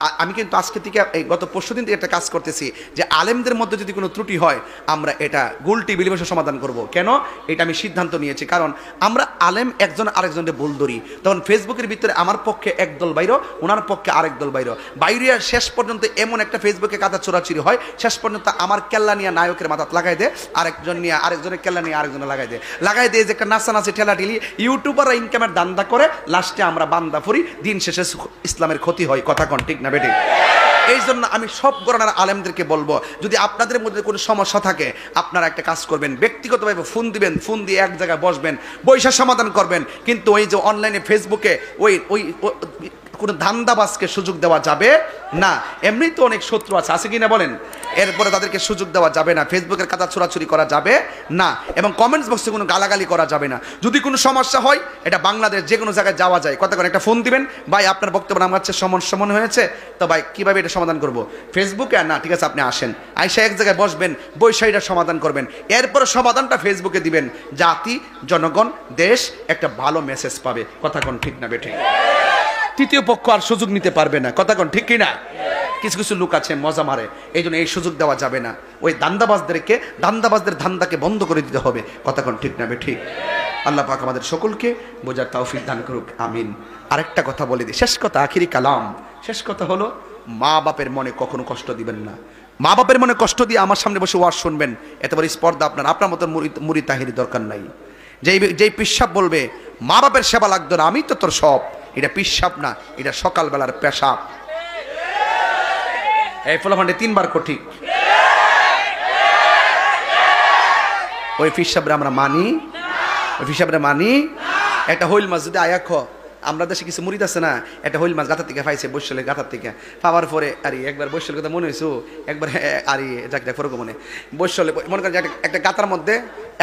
আমি কিন্তু আজকে থেকে গত পরশুদিন থেকে একটা কাজ করতেছি যে আলেমদের মধ্যে যদি কোনো ত্রুটি হয় আমরা এটা গোলটি বিলিবসে সমাধান করব। কেন এটা আমি সিদ্ধান্ত নিয়েছি, কারণ আমরা আলেম একজন আরেকজনের ভুল ধরি, তখন ফেসবুকের ভিতরে আমার পক্ষে একদল বাইর, ওনার পক্ষে আরেক দল বাইর, বাইরে শেষ পর্যন্ত এমন একটা ফেসবুকে কাদা চোরাচুরি হয়, শেষ পর্যন্ত আমার কেল্লা নিয়ে নায়কের মাথাত লাগাই দেয়, আরেকজন নিয়ে আরেকজনের কেল্লা নিয়ে আরেকজনে লাগাই দেয় যে একটা নাচানাচি ঠেলাঠেলি ইউটিউবাররা ইনকামের দান্দা করে, লাস্টে আমরা বান্দা ফুরি, দিন শেষে ইসলামের ক্ষতি হয়। কথা কোন ঠিক না বেটি? এই জন্য আমি সব গণনার আলেমদেরকে বলবো, যদি আপনাদের মধ্যে কোনো সমস্যা থাকে আপনারা একটা কাজ করবেন, ব্যক্তিগতভাবে ফোন দিবেন, ফোন দিয়ে এক জায়গায় বসবেন, বৈশা সমাধান করবেন। কিন্তু ওই যে অনলাইনে ফেসবুকে ওই ওই কোনো ধান্দাবাজকে সুযোগ দেওয়া যাবে না। এমনি তো অনেক শত্রু আছে কি না বলেন? এরপরে তাদেরকে সুযোগ দেওয়া যাবে না, ফেসবুকের কাদা ছোড়াছুরি করা যাবে না, এবং কমেন্টস বক্সে কোনো গালাগালি করা যাবে না। যদি কোনো সমস্যা হয় এটা বাংলাদেশ যে কোনো জায়গায় যাওয়া যায়, কথা করে একটা ফোন দিবেন, ভাই আপনার বক্তব্য আমার কাছে সমন হয়েছে তো ভাই কীভাবে এটা সমাধান করব? ফেসবুকে আর না, ঠিক আছে আপনি আসেন, আইসা এক জায়গায় বসবেন, বৈশাখীটা সমাধান করবেন, এরপরে সমাধানটা ফেসবুকে দিবেন, জাতি জনগণ দেশ একটা ভালো মেসেজ পাবে। কথা কোন ঠিক না বেঠিক? তৃতীয় পক্ষ আর সুযোগ নিতে পারবে না। কথা কোন ঠিক কিনা? কিছু কিছু লোক আছে মজা মারে, এই জন্য এই সুযোগ দেওয়া যাবে না। ওই দান্দাবাজদের ধান্দাকে বন্ধ করে দিতে হবে। কথা কোন ঠিক না বেঠিক? আল্লাহ পাক আমাদের সকলকে বোঝার তৌফিক দান করুক, আমিন। আরেকটা কথা বলে দিই, শেষ কথা, আখিরি কালাম, শেষ কথা হলো, মা বাপের মনে কখনো কষ্ট দিবেন না। মা বাপের মনে কষ্ট দিয়ে আমার সামনে বসে ওয়াজ শুনবেন, এত বড় স্পর্ধা আপনার মতো মুড়ি তাহিরি দরকার নাই। যেই পিসাব বলবে মা বাপের সেবা লাগতো না, আমি তো তোর সব, এটা পিসাব না, এটা সকালবেলার পেশাব। এই ফলাফান্ডে 3 বার কোটি ওই পিসাবরে আমরা মানি, ওই পিসাবরে মানি। একটা হইল মাছ যদি আয়াখ, আমরা দেশে কিছু মুড়িদ আছে না, একটা হইল মাছ গাথার থেকে পাইছে, বৈশালের গাথার থেকে পাওয়ার পরে আরে একবার বৈশালের কথা মনে হয়েছে, একবার আরে যাক ফরক মনে বৈশালে মনে করেন একটা গাতার মধ্যে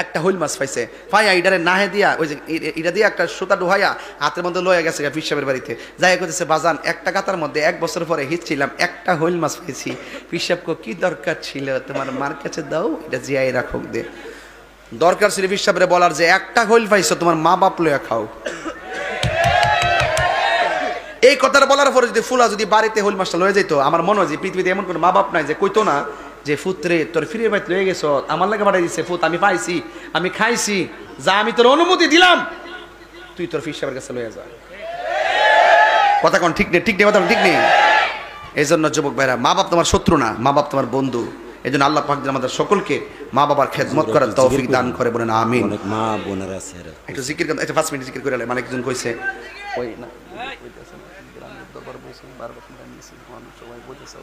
একটা হইল মাছ পাইছে, পাইয়া ইডারে নাহে দিয়া ওই যে ইটা দিয়ে একটা সুতা ডুহাইয়া হাতের মধ্যে লয়ে গেছে পিসাবের বাড়িতে, যাই করতেছে বাজান একটা গাতার মধ্যে 1 বছর পরে হিচ্ছিলাম, একটা হইল মাছ পাইছি, পিসাবকে কি দরকার ছিল, তোমার মার কাছে দাও, এটা জিয়াই রাখুক দে। দরকার ছিল পিসাবরে বলার যে একটা হইল পাইছো, তোমার মা বাপ লইয়া খাও। এই কথাটা বলার পরে যদি ফুলা যদি বাড়িতে হইল মাছটা লয়ে যেত, আমার মনে হয় যে পৃথিবীতে এমন কোনো মা বাপ নাই যে কইতো না যে ফুতরে তোর ফিরে বাড়িতে লয়ে গেছ, আমার লাগে বাড়াই দিচ্ছে, ফুত আমি পাইছি, আমি খাইছি, যা আমি তোর অনুমতি দিলাম, তুই তোর ফিসাবের কাছে লয়ে যা। কথা কোন ঠিক নেই? ঠিক নেই, কথা ঠিক নেই। এই জন্য যুবক ভাইরা, মা বাপ তোমার শত্রু না, মা বাপ তোমার বন্ধু। এই জন্য আল্লাহ পাক আমাদের সকলকে মা বাবার খেদমত করার তৌফিক দান করে, বলেন আমিন। মা বোনেরা আছে, একটু জিকির, একটা 5 মিনিট জিকির করে মানে একজন কইছে ওই না দরবার বসে বারবার সবাই বলতেছে